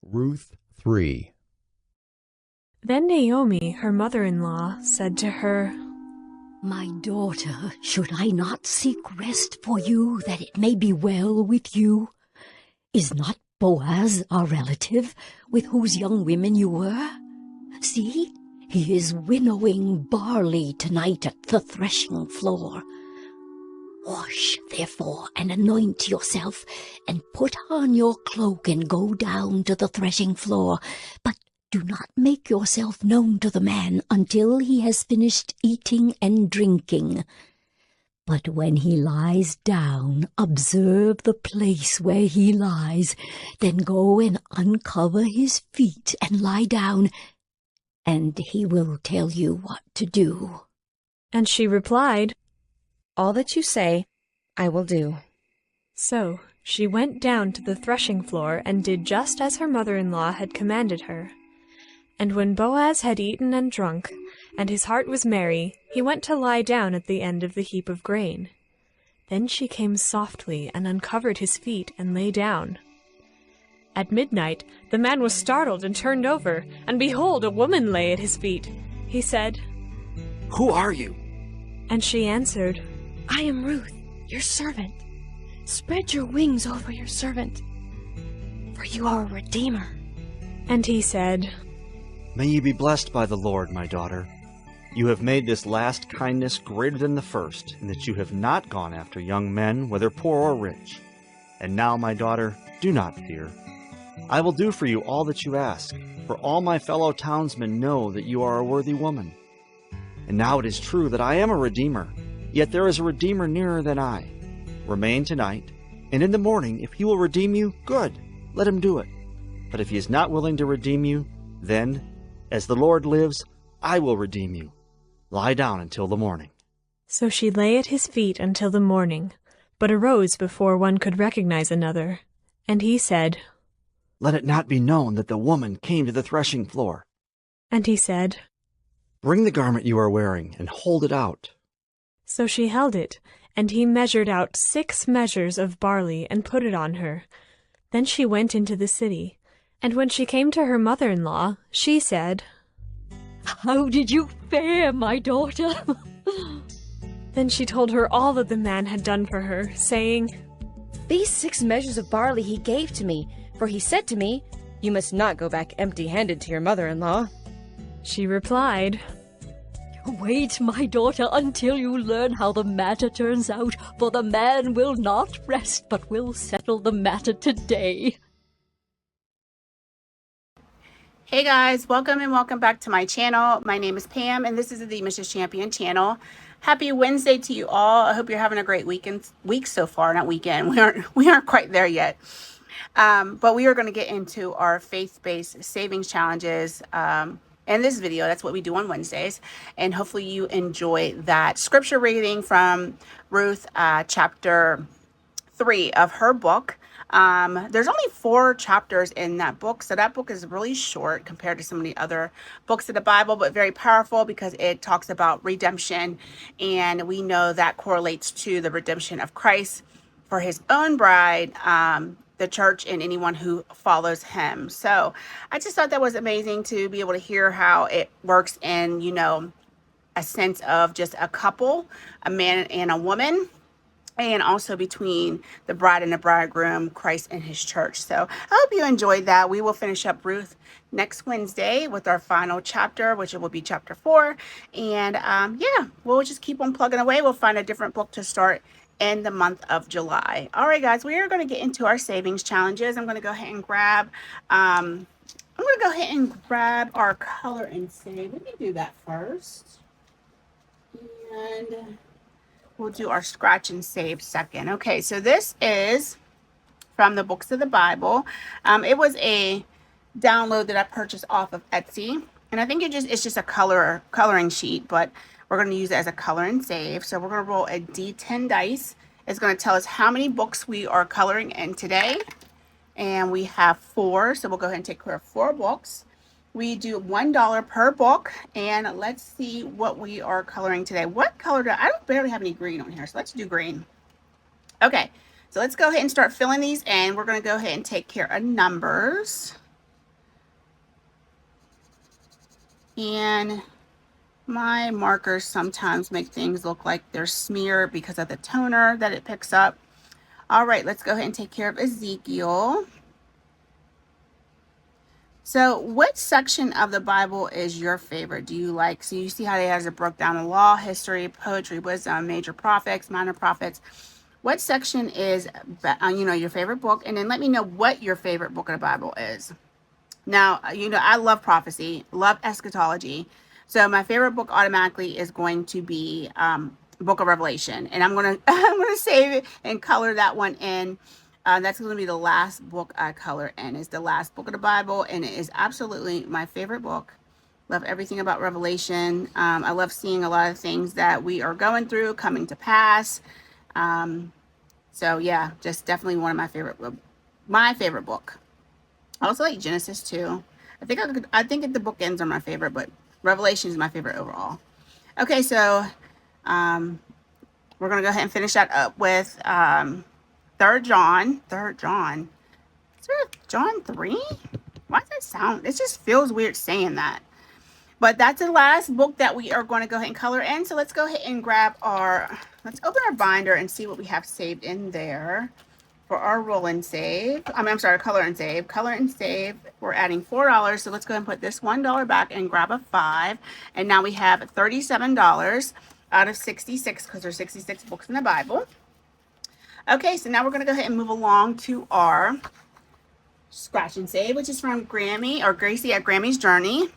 Ruth 3. Then Naomi, her mother-in-law, said to her, "My daughter, should I not seek rest for you, that it may be well with you? Is not Boaz our relative, with whose young women you were? See, he is winnowing barley tonight at the threshing floor. Wash, therefore, and anoint yourself, and put on your cloak, and go down to the threshing floor. But do not make yourself known to the man until he has finished eating and drinking. But when he lies down, observe the place where he lies. Then go and uncover his feet and lie down, and he will tell you what to do." And she replied, "All that you say, I will do." So she went down to the threshing floor and did just as her mother-in-law had commanded her. And when Boaz had eaten and drunk, and his heart was merry, he went to lie down at the end of the heap of grain. Then she came softly and uncovered his feet and lay down. At midnight the man was startled and turned over, and behold, a woman lay at his feet. He said, "Who are you?" And she answered, "I am Ruth, your servant. Spread your wings over your servant, for you are a redeemer." And he said, "May you be blessed by the Lord, my daughter. You have made this last kindness greater than the first, in that you have not gone after young men, whether poor or rich. And now, my daughter, do not fear. I will do for you all that you ask, for all my fellow townsmen know that you are a worthy woman. And now it is true that I am a redeemer, yet there is a redeemer nearer than I. Remain tonight, and in the morning, if he will redeem you, good, let him do it. But if he is not willing to redeem you, then, as the Lord lives, I will redeem you. Lie down until the morning." So she lay at his feet until the morning, but arose before one could recognize another. And he said, "Let it not be known that the woman came to the threshing floor." And he said, "Bring the garment you are wearing, and hold it out." So she held it, and he measured out 6 measures of barley and put it on her. Then she went into the city. And when she came to her mother-in-law, she said, "How did you fare, my daughter?" Then she told her all that the man had done for her, saying, "These 6 measures of barley he gave to me, for he said to me, 'You must not go back empty-handed to your mother-in-law.'" She replied, "Wait, my daughter, until you learn how the matter turns out, for the man will not rest, but will settle the matter today." Hey guys, welcome and welcome back to my channel. My name is Pam and this is the Mrs. Champion channel. Happy Wednesday to you all. I hope you're having a great week so far. Not weekend. We aren't quite there yet. But we are going to get into our faith-based savings challenges in this video. That's what we do on Wednesdays. And hopefully you enjoy that scripture reading from Ruth chapter 3 of her book. There's only 4 chapters in that book, so that book is really short compared to some of the other books of the Bible, but very powerful because it talks about redemption, and we know that correlates to the redemption of Christ for his own bride, the church, and anyone who follows him. So I just thought that was amazing to be able to hear how it works in, a sense of just a couple, a man and a woman, and also between the bride and the bridegroom, Christ and his church. So I hope you enjoyed that. We will finish up Ruth next Wednesday with our final chapter, which will be chapter 4. And yeah, we'll just keep on plugging away. We'll find a different book to start in the month of July. All right, guys, we are going to get into our savings challenges. I'm going to go ahead and grab our color and save. Let me do that first. And we'll do our scratch and save second. Okay, so this is from the Books of the Bible. It was a download that I purchased off of Etsy, and I think it's just a coloring sheet, but we're going to use it as a color and save. So we're going to roll a D10 dice. It's going to tell us how many books we are coloring in today, and we have 4, so we'll go ahead and take care of 4 books. We do $1 per book, and let's see what we are coloring today. What color I don't barely have any green on here, so let's do green. Okay, so let's go ahead and start filling these in. We're going to go ahead and take care of numbers. And my markers sometimes make things look like they're smeared because of the toner that it picks up. All right, let's go ahead and take care of Ezekiel. So what section of the Bible is your favorite? Do you like, so you see how it has it broke down the law, history, poetry, wisdom, major prophets, minor prophets. What section is, your favorite book? And then let me know what your favorite book of the Bible is. Now, I love prophecy, love eschatology. So my favorite book automatically is going to be Book of Revelation. And I'm gonna I'm gonna save it and color that one in. That's going to be the last book I color in. It's the last book of the Bible, and it is absolutely my favorite book. Love everything about Revelation. I love seeing a lot of things that we are going through coming to pass. So yeah, just definitely one of my favorite book. I also like Genesis too. I think the book ends are my favorite, but Revelation is my favorite overall. Okay, so we're gonna go ahead and finish that up with Third John. Is there a John 3? Why does that sound? It just feels weird saying that. But that's the last book that we are going to go ahead and color in. So let's go ahead and let's open our binder and see what we have saved in there for our roll and save. I'm sorry, color and save. Color and save, we're adding $4. So let's go ahead and put this $1 back and grab a 5. And now we have $37 out of 66 because there's 66 books in the Bible. Okay, so now we're going to go ahead and move along to our scratch and save, which is from Gracie at Grammy's Journey.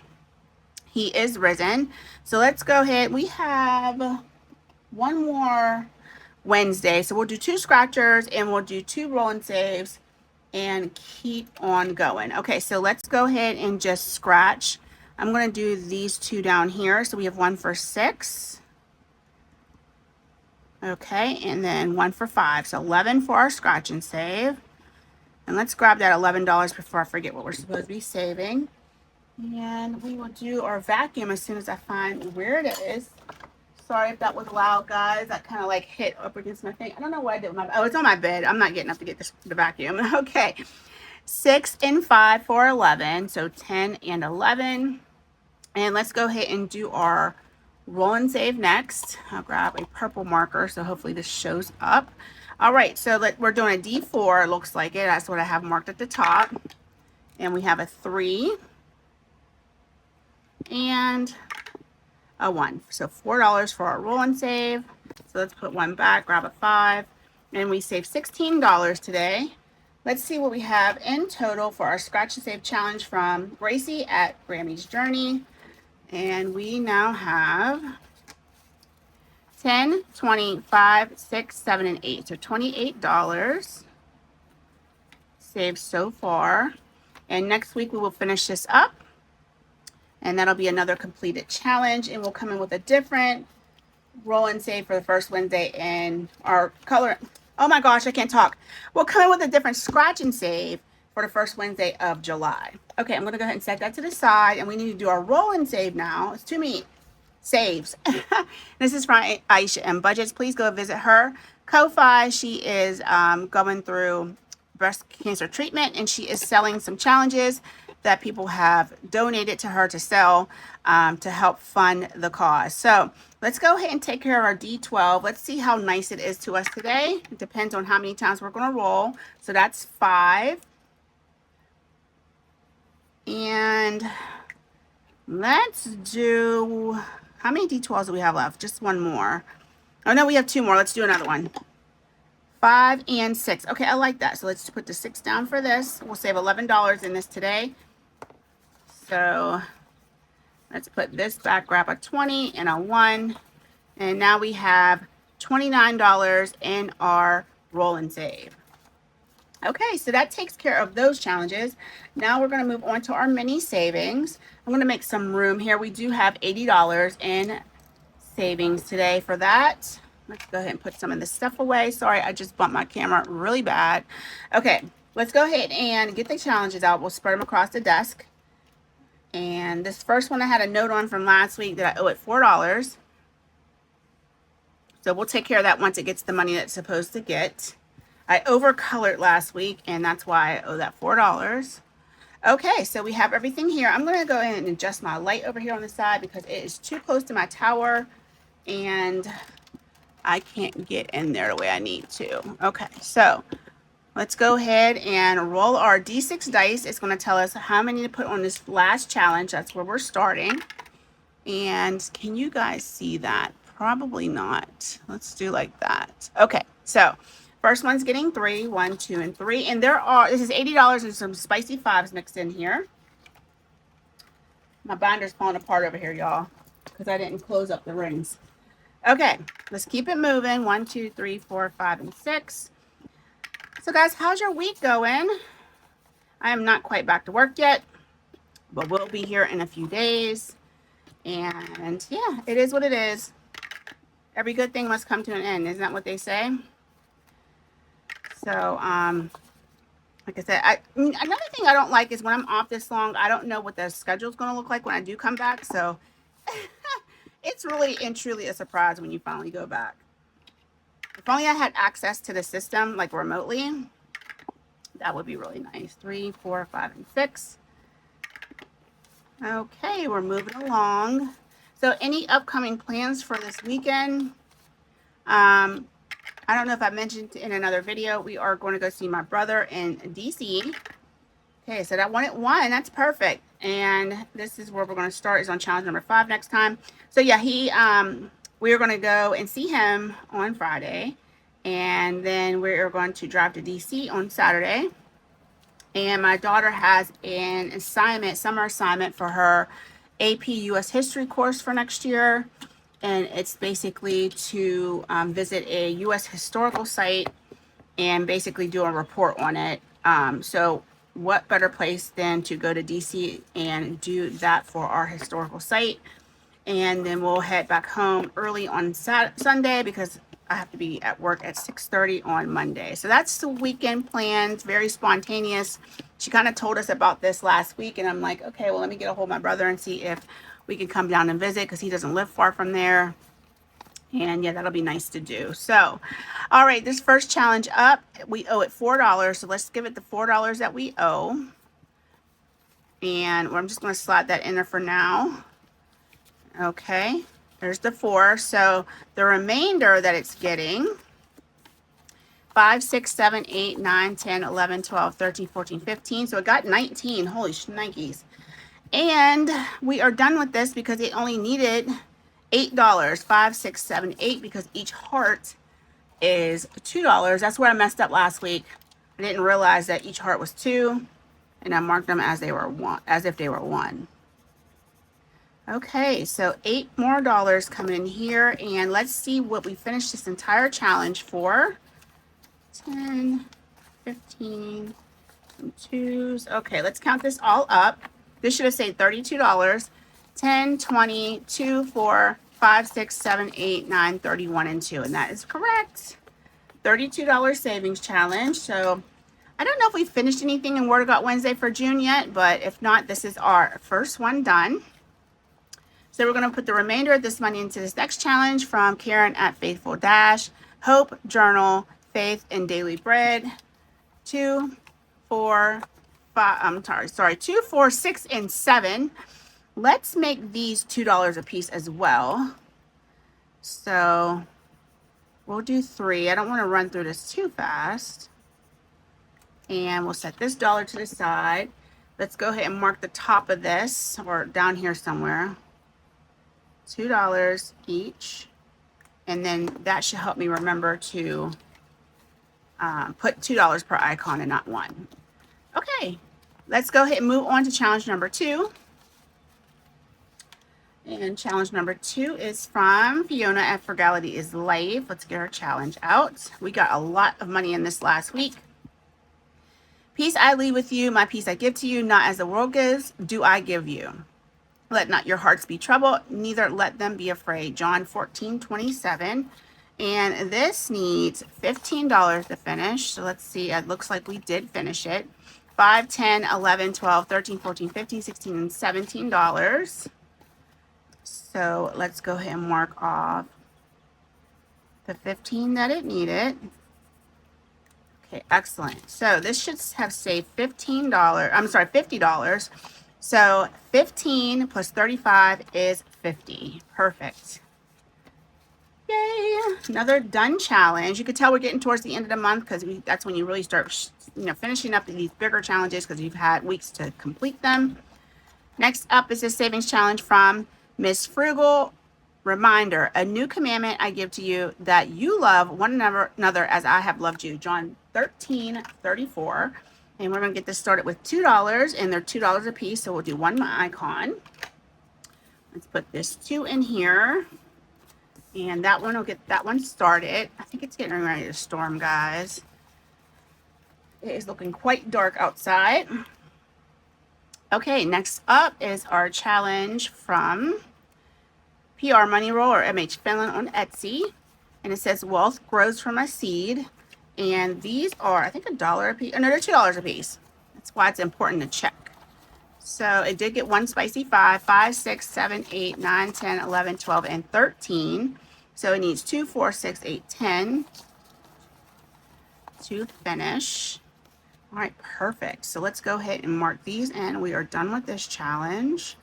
He is risen. So let's go ahead. We have one more Wednesday. So we'll do 2 scratchers and we'll do 2 roll and saves and keep on going. Okay, so let's go ahead and just scratch. I'm going to do these 2 down here. So we have 1 for 6. Okay, and then 1 for 5. So 11 for our scratch and save. And let's grab that $11 before I forget what we're supposed to be saving. And we will do our vacuum as soon as I find where it is. Sorry if that was loud, guys. That kind of like hit up against my thing. I don't know what I did with my, oh, it's on my bed. I'm not getting up to get the vacuum. Okay. 6 and 5 for 11. So 10 and 11. And let's go ahead and do our roll and save next. I'll grab a purple marker so hopefully this shows up. All right, so we're doing a D4. It looks like it. That's what I have marked at the top. And we have a 3 and a 1. So $4 for our roll and save. So let's put 1 back, grab a 5, and we save $16 today. Let's see what we have in total for our scratch and save challenge from Gracie at Grammy's Journey. And we now have 10, 20, 5, 6, 7, and 8. So $28 saved so far. And next week we will finish this up. And that'll be another completed challenge. And we'll come in with a different roll and save for the first Wednesday in our color. Oh my gosh, I can't talk. We'll come in with a different scratch and save for the first Wednesday of July. Okay, I'm going to go ahead and set that to the side. And we need to do our roll and save now. It's too many saves. This is from Aisha M. Budgets. Please go visit her. Ko-Fi, she is going through breast cancer treatment, and she is selling some challenges that people have donated to her to sell to help fund the cause. So let's go ahead and take care of our D12. Let's see how nice it is to us today. It depends on how many times we're going to roll. So that's 5. And let's do, how many D12s do we have left? Just 1 more. Oh no, we have 2 more. Let's do another one. 5 and 6. Okay, I like that. So let's put the 6 down for this. We'll save $11 in this today. So let's put this back, grab a 20 and a 1. And now we have $29 in our roll and save. Okay, so that takes care of those challenges. Now we're going to move on to our mini savings. I'm going to make some room here. We do have $80 in savings today for that. Let's go ahead and put some of this stuff away. Sorry, I just bumped my camera really bad. Okay, let's go ahead and get the challenges out. We'll spread them across the desk. And this first one I had a note on from last week that I owe it $4. So we'll take care of that once it gets the money that it's supposed to get. I overcolored last week, and that's why I owe that $4. Okay, so we have everything here. I'm going to go ahead and adjust my light over here on the side because it is too close to my tower and I can't get in there the way I need to. Okay, so let's go ahead and roll our D6 dice. It's going to tell us how many to put on this last challenge. That's where we're starting. And can you guys see that? Probably not. Let's do like that. Okay, so first one's getting 3, 1, 2, and 3. And this is $80 and some spicy fives mixed in here. My binder's falling apart over here, y'all, because I didn't close up the rings. Okay, let's keep it moving. 1, 2, 3, 4, 5, and 6. So guys, how's your week going? I am not quite back to work yet, but we'll be here in a few days. And yeah, it is what it is. Every good thing must come to an end. Isn't that what they say? So, like I said, another thing I don't like is when I'm off this long, I don't know what the schedule is going to look like when I do come back. So it's really and truly a surprise when you finally go back. If only I had access to the system, like remotely, that would be really nice. 3, 4, 5, and 6. Okay, we're moving along. So any upcoming plans for this weekend? I don't know if I mentioned in another video, we are going to go see my brother in DC. Okay, so that one at 1, that's perfect. And this is where we're going to start, is on challenge number 5 next time. So yeah, we are going to go and see him on Friday. And then we're going to drive to DC on Saturday. And my daughter has an assignment, summer assignment for her AP US History course for next year. And it's basically to visit a US historical site and basically do a report on it. So what better place than to go to DC and do that for our historical site. And then we'll head back home early on Sunday because I have to be at work at 6:30 on Monday. So that's the weekend plans, very spontaneous. She kind of told us about this last week, and I'm like, okay, well, let me get a hold of my brother and see if we can come down and visit because he doesn't live far from there. And yeah, that'll be nice to do. So, all right, this first challenge up, we owe it $4. So let's give it the $4 that we owe. And I'm just going to slide that in there for now. Okay, there's the 4. So the remainder that it's getting, 5, 6, 7, 8, 9, 10, 11, 12, 13, 14, 15. So it got 19. Holy shnikes. And we are done with this because it only needed $8. 5, 6, 7, 8, because each heart is $2. That's where I messed up last week. I didn't realize that each heart was 2, and I marked them as they were 1, as if they were 1. Okay, so $8 more coming in here, and let's see what we finished this entire challenge for. 10, 15, some 2s. Okay, let's count this all up. This should have said $32. 10, 20, 2, 4, 5, 6, 7, 8, 9, 31, and 2. And that is correct. $32 savings challenge. So I don't know if we finished anything in Word of God Wednesday for June yet, but if not, this is our first one done. So we're going to put the remainder of this money into this next challenge from Karen at Faithful Dash, Hope, Journal, Faith, and Daily Bread. 2, 4, 5, 2, 4, 6, and 7. Let's make these $2 a piece as well. So we'll do 3. I don't want to run through this too fast. And we'll set this dollar to the side. Let's go ahead and mark the top of this, or down here somewhere. $2 each. And then that should help me remember to put $2 per icon and not 1. Okay, let's go ahead and move on to challenge number 2. And challenge number 2 is from Fiona at Frugality is Life. Let's get our challenge out. We got a lot of money in this last week. Peace I leave with you, my peace I give to you, not as the world gives, do I give you. Let not your hearts be troubled, neither let them be afraid. John 14:27. And this needs $15 to finish. So let's see, it looks like we did finish it. 5, 10, 11, 12, 13, 14, 15, 16, and $17. So let's go ahead and mark off the 15 that it needed. Okay, excellent. So this should have saved $15. I'm sorry, $50. So 15 plus 35 is 50. Perfect. Yay! Another done challenge. You can tell we're getting towards the end of the month because that's when you really start, finishing up these bigger challenges because you've had weeks to complete them. Next up is a savings challenge from Miss Frugal. Reminder, a new commandment I give to you, that you love one another as I have loved you. John 13:34. And we're going to get this started with $2, and they're $2 a piece, so we'll do one icon. Let's put this 2 in here, and that one will get that one started. I think it's getting ready to storm, guys. It is looking quite dark outside. Okay, next up is our challenge from PR Money Roll or MH Finland on Etsy. And it says wealth grows from a seed. And these are, I think, $1 a piece. Oh, no, they're $2 a piece. That's why it's important to check. So it did get 1 spicy 5, 5, 6, 7, 8, 9, 10, 11, 12, and 13. So it needs 2, 4, 6, 8, 10 to finish. All right, perfect. So let's go ahead and mark these in. We are done with this challenge.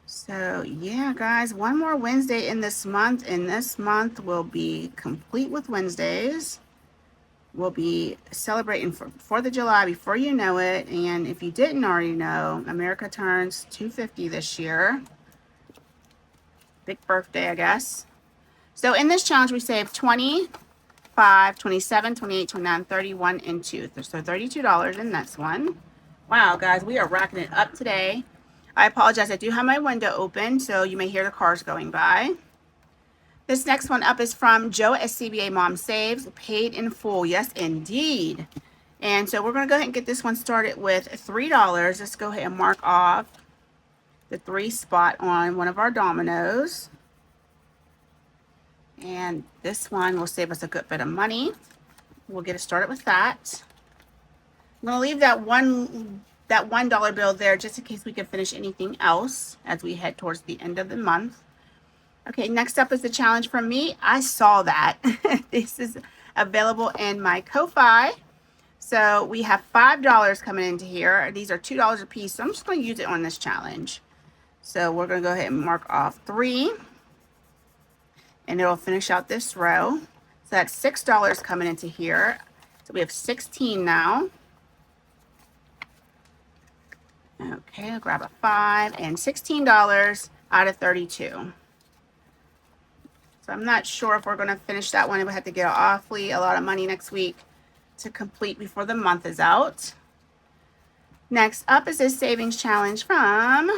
So yeah, guys, one more Wednesday in this month, and this month will be complete with Wednesdays. We'll be celebrating for 4th of July before you know it. And if you didn't already know, America turns 250 this year. Big birthday, I guess. So in this challenge, we saved 25, 27, 28, 29, 31, and 2. So $32 in this one. Wow, guys, we are racking it up today. I apologize, I do have my window open, so you may hear the cars going by. This next one up is from Joe at CBA Mom Saves, paid in full. Yes, indeed. And so we're going to go ahead and get this one started with $3. Let's go ahead and mark off the 3 spot on one of our dominoes. And this one will save us a good bit of money. We'll get it started with that. I'm going to leave that $1 bill there just in case we can finish anything else as we head towards the end of the month. Okay, next up is the challenge from me. I saw that. This is available in my Ko-Fi. So we have $5 coming into here. These are $2 a piece, so I'm just going to use it on this challenge. So we're going to go ahead and mark off 3. And it'll finish out this row. So that's $6 coming into here. So we have 16 now. Okay, I'll grab a 5 and $16 out of 32. So I'm not sure if we're going to finish that one. We have to get awfully a lot of money next week to complete before the month is out. Next up is this savings challenge from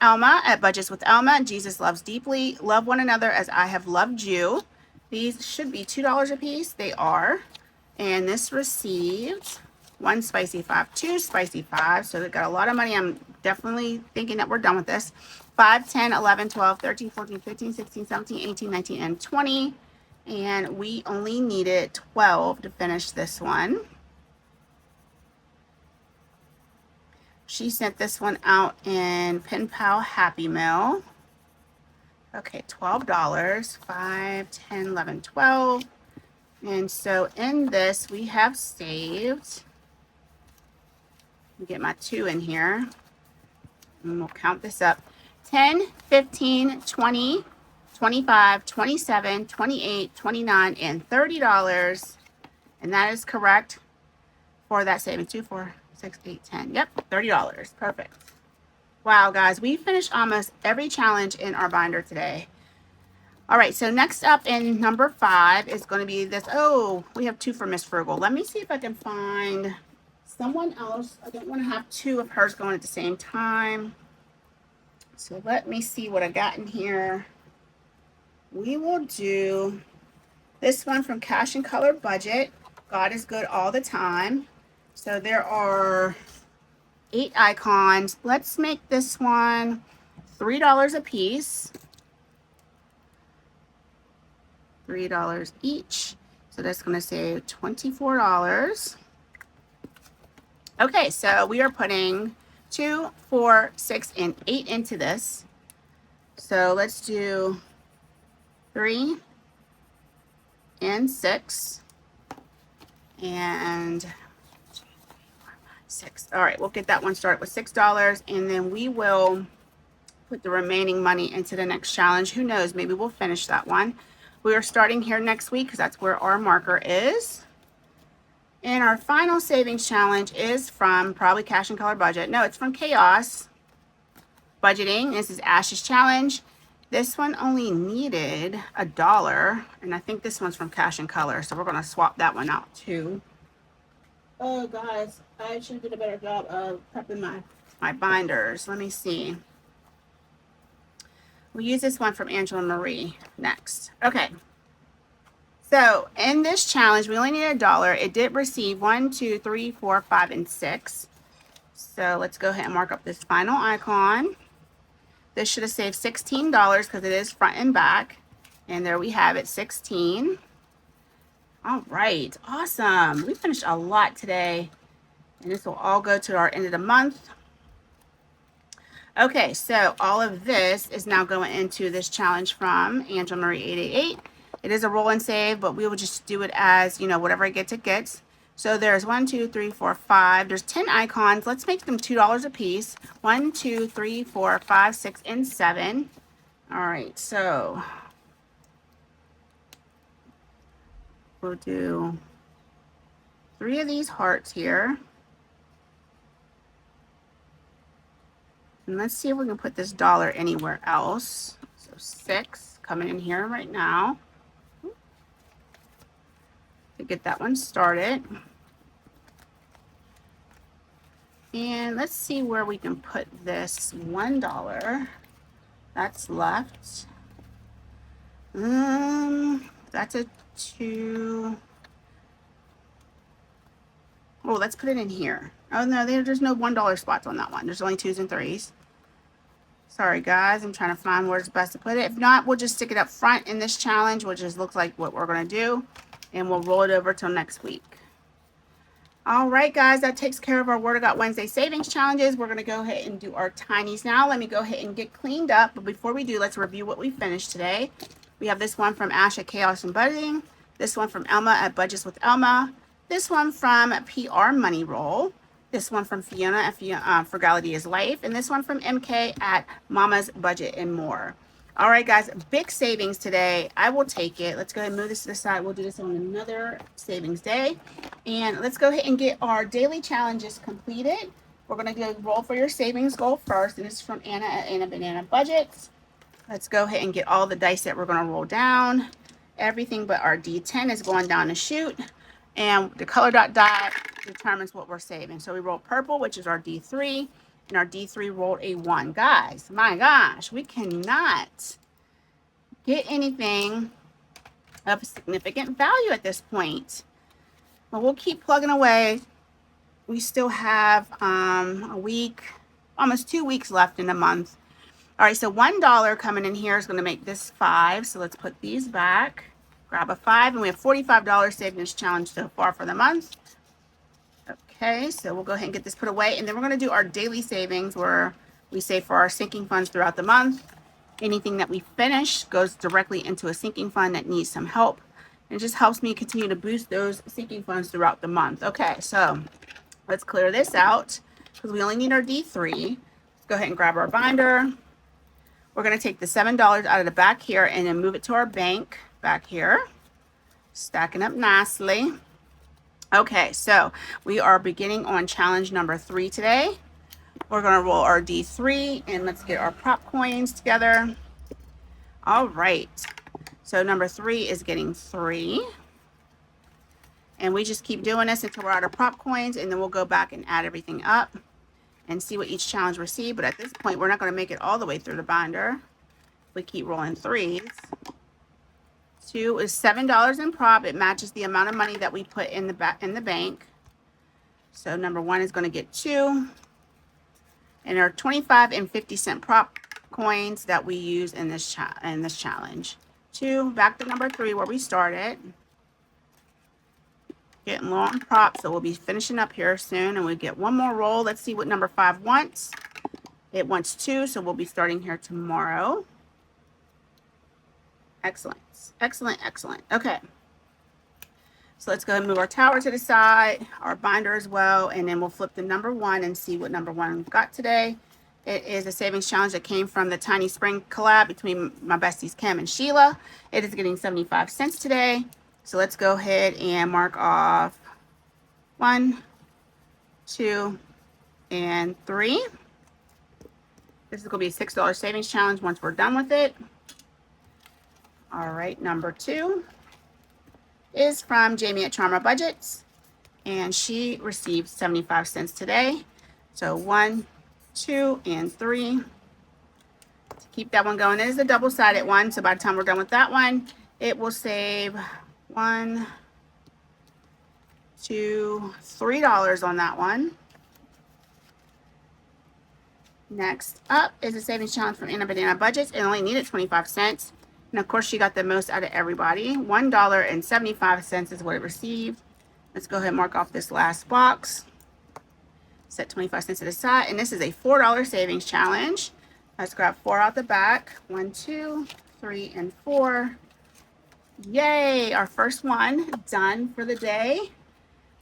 Alma at Budgets with Alma. Jesus loves deeply. Love one another as I have loved you. These should be $2 a piece. They are. And this received 1 spicy 5, 2 spicy 5. So they've got a lot of money. I'm definitely thinking that we're done with this. 5, 10, 11, 12, 13, 14, 15, 16, 17, 18, 19, and 20. And we only needed 12 to finish this one. She sent this one out in Pen Pal Happy Mail. Okay, $12. 5, 10, 11, 12. And so in this, we have saved, let me get my 2 in here, and we'll count this up. 10, 15, 20, 25, 27, 28, 29, and $30. And that is correct for that saving. 2, 4, 6, 8, 10. Yep, $30. Perfect. Wow, guys, we finished almost every challenge in our binder today. All right, so next up in number 5 is going to be this. Oh, we have 2 for Miss Frugal. Let me see if I can find someone else. I don't want to have 2 of hers going at the same time. So let me see what I got in here. We will do this one from Cash and Color Budget. God is good all the time. So there are 8 icons. Let's make this one $3 a piece. $3 each. So that's going to save $24. Okay, so we are putting 2, 4, 6, and 8 into this. So let's do 3, and 6. And 6. All right, we'll get that one started with $6, and then we will put the remaining money into the next challenge. Who knows, maybe we'll finish that one. We are starting here next week because that's where our marker is. And our final savings challenge is from probably Cash and Color Budget. No, it's from Chaos Budgeting. This is Ash's challenge. This one only needed $1, and I think this one's from Cash and Color, so we're going to swap that one out too. Oh, guys, I should have did a better job of prepping my binders. Let me see. We'll use this one from Angela Marie next. Okay. So in this challenge, we only need $1. It did receive 1, 2, 3, 4, 5, and 6. So let's go ahead and mark up this final icon. This should have saved $16 because it is front and back. And there we have it, 16. All right, awesome. We finished a lot today. And this will all go to our end of the month. Okay, so all of this is now going into this challenge from Angela Marie 888. It is a roll and save, but we will just do it as, you know, whatever I get, it gets. So there's 1, 2, 3, 4, 5. There's 10 icons. Let's make them $2 a piece. 1, 2, 3, 4, 5, 6, and 7. All right, so we'll do 3 of these hearts here. And let's see if we can put this dollar anywhere else. So 6 coming in here right now to get that one started. And let's see where we can put this $1 that's left. That's a 2. Oh, let's put it in here. Oh no, there's no $1 spots on that one. There's only 2s and 3s. Sorry guys, I'm trying to find where it's best to put it. If not, we'll just stick it up front in this challenge, which just looks like what we're going to do. And we'll roll it over till next week. All right, guys, that takes care of our Word of God Wednesday savings challenges. We're going to go ahead and do our tinies now. Let me go ahead and get cleaned up. But before we do, let's review what we finished today. We have this one from Ash at Chaos and Budgeting. This one from Elma at Budgets with Elma. This one from PR Money Roll. This one from Fiona at Frugality is Life. And this one from MK at Mama's Budget and More. All right, guys, big savings today. I will take it. Let's go ahead and move this to the side. We'll do this on another savings day. And let's go ahead and get our daily challenges completed. We're going to do roll for your savings goal first. And this is from Anna at Anna Banana Budgets. Let's go ahead and get all the dice that we're going to roll down. Everything but our D10 is going down the chute. And the color dot determines what we're saving. So we rolled purple, which is our D3. And our D3 rolled a 1. Guys, my gosh, we cannot get anything of significant value at this point. But we'll keep plugging away. We still have a week, almost 2 weeks left in the month. All right, so $1 coming in here is going to make this 5. So let's put these back. Grab a 5, and we have $45 savings challenge so far for the month. Okay, so we'll go ahead and get this put away, and then we're going to do our daily savings where we save for our sinking funds throughout the month. Anything that we finish goes directly into a sinking fund that needs some help. It just helps me continue to boost those sinking funds throughout the month. Okay, so let's clear this out because we only need our D3. Let's go ahead and grab our binder. We're going to take the $7 out of the back here and then move it to our bank back here. Stacking up nicely. Okay, so we are beginning on challenge number 3 today. We're going to roll our D3 and let's get our prop coins together. All right, so number 3 is getting 3. And we just keep doing this until we're out of prop coins, and then we'll go back and add everything up and see what each challenge received. But at this point, we're not going to make it all the way through the binder. We keep rolling 3s. 2 is $7 in prop. It matches the amount of money that we put in the bank. So number 1 is going to get 2. And there are 25 and 50-cent prop coins that we use in this challenge. 2, back to number 3 where we started. Getting low on props, so we'll be finishing up here soon, and we get one more roll. Let's see what number 5 wants. It wants 2, so we'll be starting here tomorrow. Excellent, excellent, excellent. Okay, So let's go ahead and move our tower to the side, our binder as well, and then we'll flip the number 1 and see what number 1 got today. It is a savings challenge that came from the Tiny Spring collab between my besties Kim and Sheila. It is getting 75 cents today. So let's go ahead and mark off 1, 2, and 3. This is going to be a $6 savings challenge once we're done with it. All right, number 2 is from Jamie at Charma Budgets, and she received 75 cents today. So 1, 2, and 3. To keep that one going, it is a double-sided one, so by the time we're done with that one, it will save $1, $2, $3 on that one. Next up is a savings challenge from Anna Banana Budgets. It only needed 25 cents. And of course, she got the most out of everybody. $1.75 is what it received. Let's go ahead and mark off this last box. Set 25 cents to the side. And this is a $4 savings challenge. Let's grab 4 out the back. 1, 2, 3, and 4. Yay! Our first one done for the day.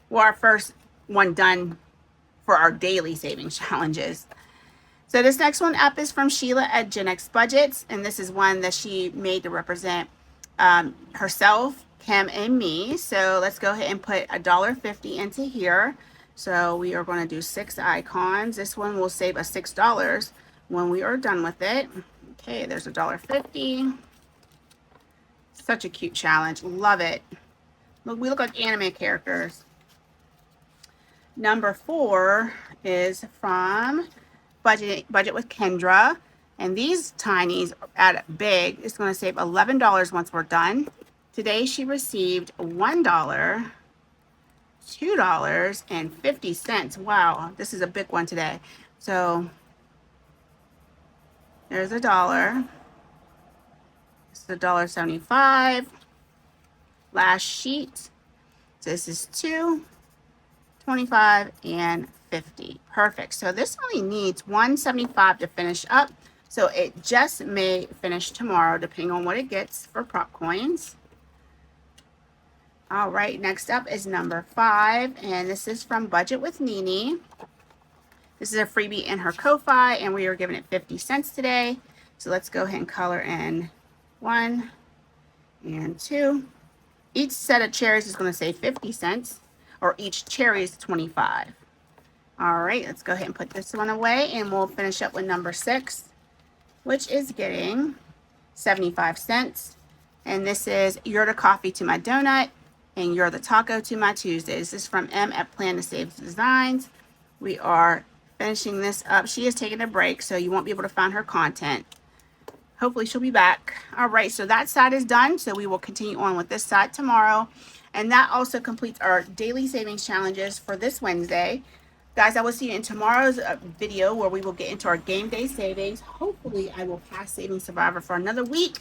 Well, our first one done for our daily savings challenges. So this next one up is from Sheila at Gen X Budgets, and this is one that she made to represent herself, Kim, and me. So let's go ahead and put $1.50 into here. So we are going to do 6 icons. This one will save us $6 when we are done with it. Okay, there's $1.50. Such a cute challenge. Love it. Look, we look like anime characters. Number 4 is from Budget with Kendra, and these tinies at big is going to save $11 once we're done. Today she received $1, $2.50. Wow, this is a big one today. So there's $1. This is $1.75. Last sheet. This is $2.25 and $50. Perfect. So this only needs $1.75 to finish up. So it just may finish tomorrow, depending on what it gets for prop coins. All right, next up is number 5, and this is from Budget with Nene. This is a freebie in her Ko-Fi, and we are giving it 50 cents today. So let's go ahead and color in 1 and 2. Each set of cherries is going to save 50 cents, or each cherry is 25. All right, let's go ahead and put this one away, and we'll finish up with number 6, which is getting 75 cents. And this is "You're the coffee to my donut, and you're the taco to my Tuesdays." This is from M at Plan to Save Designs. We are finishing this up. She is taking a break, so you won't be able to find her content. Hopefully she'll be back. All right, so that side is done. So we will continue on with this side tomorrow. And that also completes our daily savings challenges for this Wednesday. Guys, I will see you in tomorrow's video where we will get into our game day savings. Hopefully I will pass Saving Survivor for another week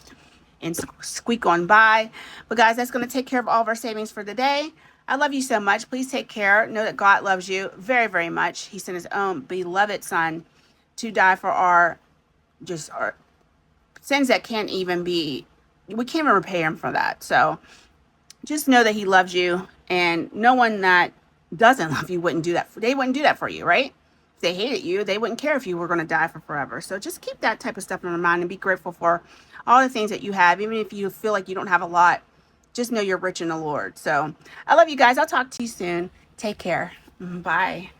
and squeak on by. But guys, that's going to take care of all of our savings for the day. I love you so much. Please take care. Know that God loves you very, very much. He sent his own beloved son to die for our sins that can't even be, we can't even repay him for that. So just know that he loves you, and no one that doesn't love you wouldn't do that. They wouldn't do that for you, right? If they hated you, they wouldn't care if you were going to die for forever. So just keep that type of stuff in mind and be grateful for all the things that you have. Even if you feel like you don't have a lot, just know you're rich in the Lord. So I love you guys. I'll talk to you soon. Take care. Bye.